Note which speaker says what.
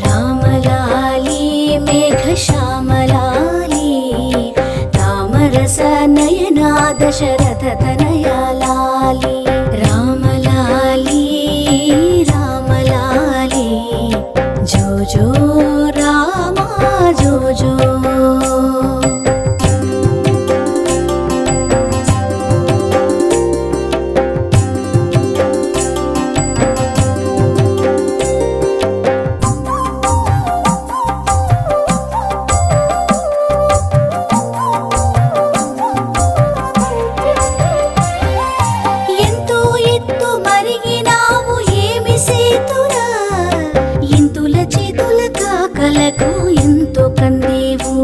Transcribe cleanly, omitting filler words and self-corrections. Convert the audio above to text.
Speaker 1: రామలాలి మేఘశ్యామలాలి రామరస నయనా దశరథ తనయా లాలి రామలాలి రామలాలి జో జో రామా జో జో కలకు ఎంతో కందేవు